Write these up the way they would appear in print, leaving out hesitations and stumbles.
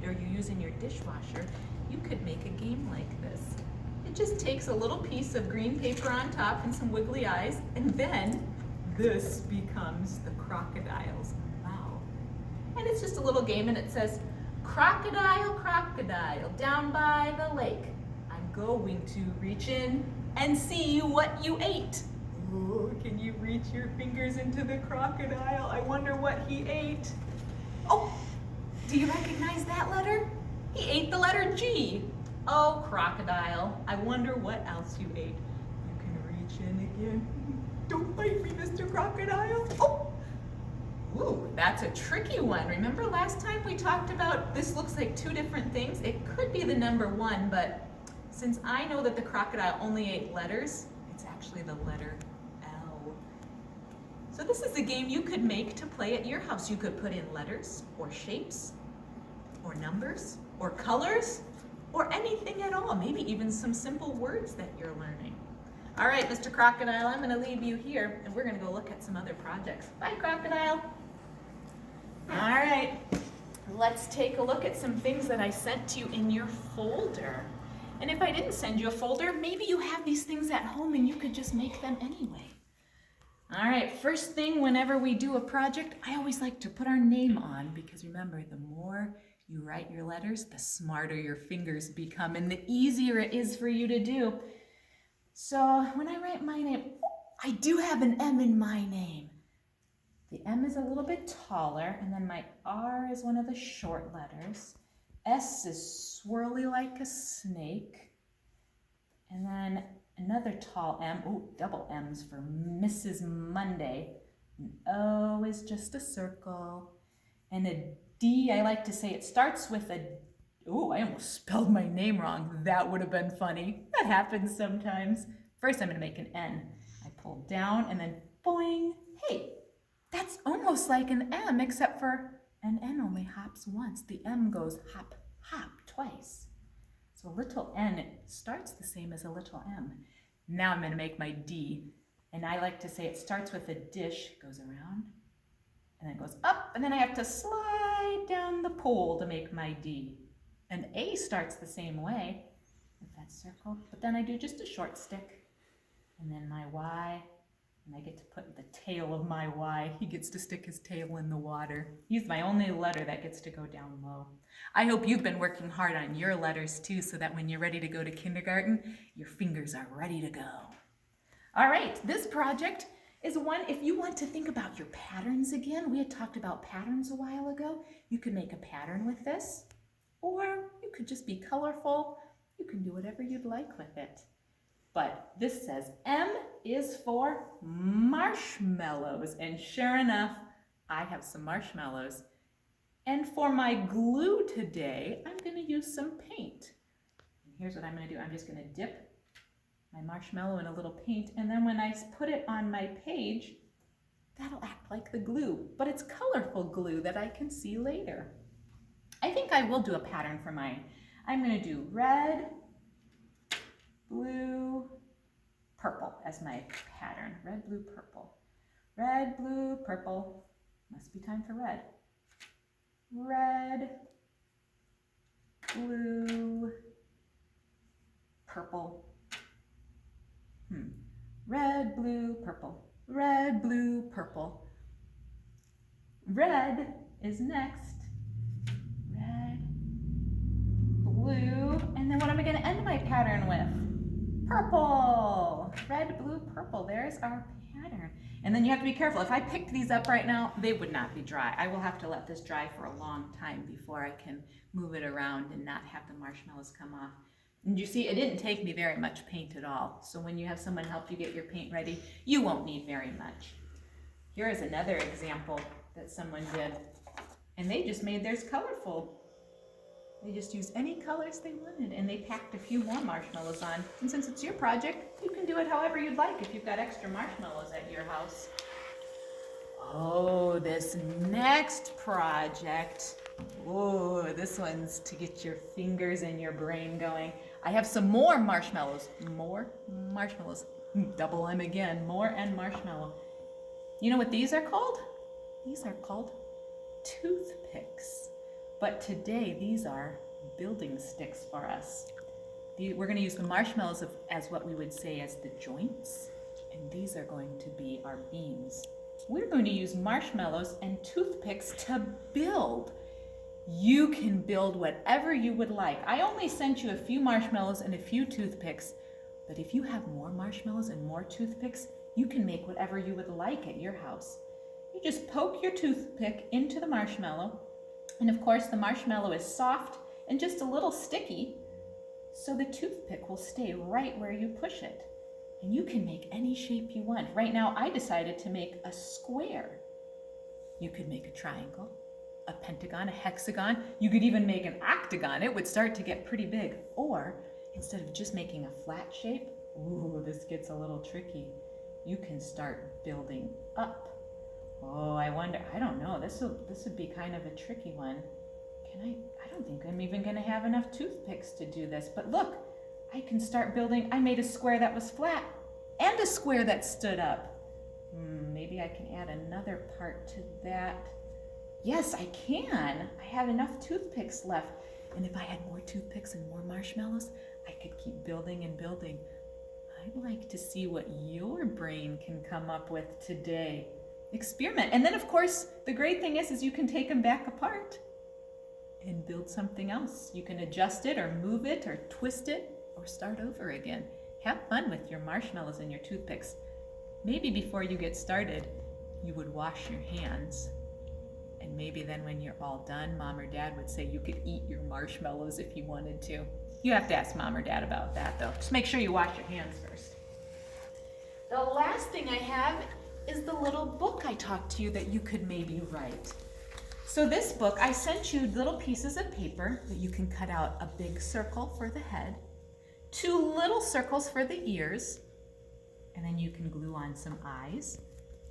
or you use in your dishwasher, you could make a game like this. It just takes a little piece of green paper on top and some wiggly eyes, and then this becomes the crocodile's mouth. And it's just a little game, and it says, "Crocodile, crocodile, down by the lake. I'm going to reach in and see what you ate." Oh, can you reach your fingers into the crocodile? I wonder what he ate. Oh, do you recognize that letter? He ate the letter G. Oh, crocodile, I wonder what else you ate. You can reach in again. Don't bite me, Mr. Crocodile. Oh, ooh, that's a tricky one. Remember last time we talked about this looks like two different things? It could be the number one, but since I know that the crocodile only ate letters, it's actually the letter L. So this is a game you could make to play at your house. You could put in letters or shapes or numbers or colors or anything at all. Maybe even some simple words that you're learning. All right, Mr. Crocodile, I'm gonna leave you here and we're gonna go look at some other projects. Bye, Crocodile. All right, let's take a look at some things that I sent to you in your folder. And if I didn't send you a folder, maybe you have these things at home and you could just make them anyway. All right, first thing whenever we do a project, I always like to put our name on because remember, the more you write your letters, the smarter your fingers become and the easier it is for you to do. So when I write my name, I do have an M in my name. The M is a little bit taller, and then my R is one of the short letters. S is swirly like a snake. And then another tall M, double M's for Mrs. Monday. An O is just a circle. And a D, I like to say it starts with a, I almost spelled my name wrong. That would have been funny. That happens sometimes. First I'm gonna make an N. I pull down and then boing. Hey, that's almost like an M except for an N only hops once. The M goes hop, hop twice. So a little N, it starts the same as a little M. Now I'm gonna make my D. And I like to say it starts with a dish, goes around, and then goes up, and then I have to slide down the pole to make my D. An A starts the same way with that circle, but then I do just a short stick, and then my Y, and I get to put the tail of my Y. He gets to stick his tail in the water. He's my only letter that gets to go down low. I hope you've been working hard on your letters too, so that when you're ready to go to kindergarten, your fingers are ready to go. All right, this project is one, if you want to think about your patterns again, we had talked about patterns a while ago. You could make a pattern with this, or you could just be colorful. You can do whatever you'd like with it. But this says M is for marshmallows, and sure enough, I have some marshmallows. And for my glue today, I'm gonna use some paint. And here's what I'm gonna do. I'm just gonna dip my marshmallow in a little paint, and then when I put it on my page, that'll act like the glue, but it's colorful glue that I can see later. I think I will do a pattern for mine. I'm gonna do red, blue, purple as my pattern. Red, blue, purple. Red, blue, purple. Must be time for red. Red, blue, purple. Red, blue, purple. Red, blue, purple. Red is next. Red, blue, and then what am I going to end my pattern with? Purple. Red, blue, purple. There's our pattern. And then you have to be careful. If I picked these up right now, they would not be dry. I will have to let this dry for a long time before I can move it around and not have the marshmallows come off. And you see, it didn't take me very much paint at all. So when you have someone help you get your paint ready, you won't need very much. Here is another example that someone did. And they just made theirs colorful. They just used any colors they wanted, and they packed a few more marshmallows on. And since it's your project, you can do it however you'd like if you've got extra marshmallows at your house. Oh, this next project. Oh, this one's to get your fingers and your brain going. I have some more marshmallows. More marshmallows. Double M again. More and marshmallow. You know what these are called? These are called toothpicks. But today, these are building sticks for us. We're going to use the marshmallows as what we would say as the joints, and these are going to be our beams. We're going to use marshmallows and toothpicks to build. You can build whatever you would like. I only sent you a few marshmallows and a few toothpicks, but if you have more marshmallows and more toothpicks, you can make whatever you would like at your house. You just poke your toothpick into the marshmallow, and of course the marshmallow is soft and just a little sticky, so the toothpick will stay right where you push it. And you can make any shape you want. Right now I decided to make a square. You could make a triangle, a pentagon, a hexagon. You could even make an octagon. It would start to get pretty big. Or instead of just making a flat shape, ooh, this gets a little tricky. You can start building up. Oh, I don't know. This would be kind of a tricky one. I don't think I'm even gonna have enough toothpicks to do this, but look, I can start building. I made a square that was flat and a square that stood up. Maybe I can add another part to that. Yes, I can. I have enough toothpicks left. And if I had more toothpicks and more marshmallows, I could keep building and building. I'd like to see what your brain can come up with today. Experiment. And then of course, the great thing is you can take them back apart and build something else. You can adjust it or move it or twist it or start over again. Have fun with your marshmallows and your toothpicks. Maybe before you get started, you would wash your hands. And maybe then when you're all done, Mom or Dad would say you could eat your marshmallows if you wanted to. You have to ask Mom or Dad about that though. Just make sure you wash your hands first. The last thing I have is the little book I talked to you that you could maybe write. So this book, I sent you little pieces of paper that you can cut out a big circle for the head, 2 little circles for the ears, and then you can glue on some eyes,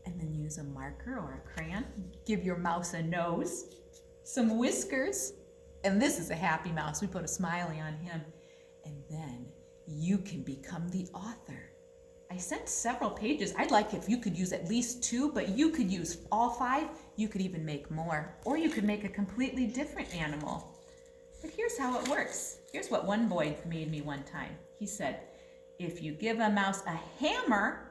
and then use a marker or a crayon. Give your mouse a nose, some whiskers, and this is a happy mouse. We put a smiley on him. And then you can become the author. I sent several pages. I'd like if you could use at least 2, but you could use all 5. You could even make more, or you could make a completely different animal. But here's how it works. Here's what one boy made me one time. He said, if you give a mouse a hammer,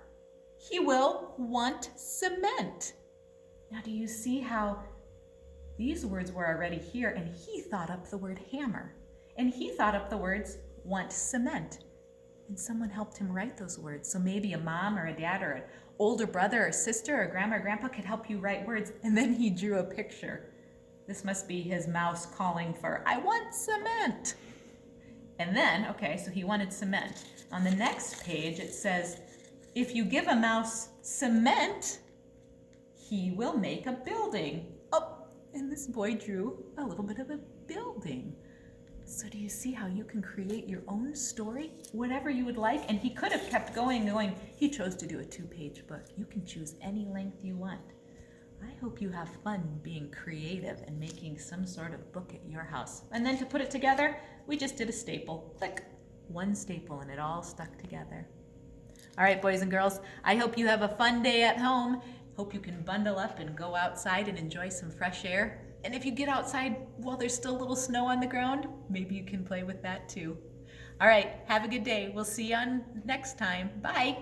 he will want cement. Now do you see how these words were already here, and he thought up the word hammer, and he thought up the words want cement. And someone helped him write those words. So maybe a mom or a dad or an older brother or sister or grandma or grandpa could help you write words. And then he drew a picture. This must be his mouse calling for, I want cement. And then, okay, so he wanted cement. On the next page, it says, if you give a mouse cement, he will make a building. Oh, and this boy drew a little bit of a building. So do you see how you can create your own story, whatever you would like? And he could have kept going. He chose to do a 2-page book. You can choose any length you want. I hope you have fun being creative and making some sort of book at your house. And then to put it together, we just did a staple. Click, 1 staple, and it all stuck together. All right, boys and girls, I hope you have a fun day at home. Hope you can bundle up and go outside and enjoy some fresh air. And if you get outside while there's still a little snow on the ground, maybe you can play with that too. All right, have a good day. We'll see you on next time. Bye.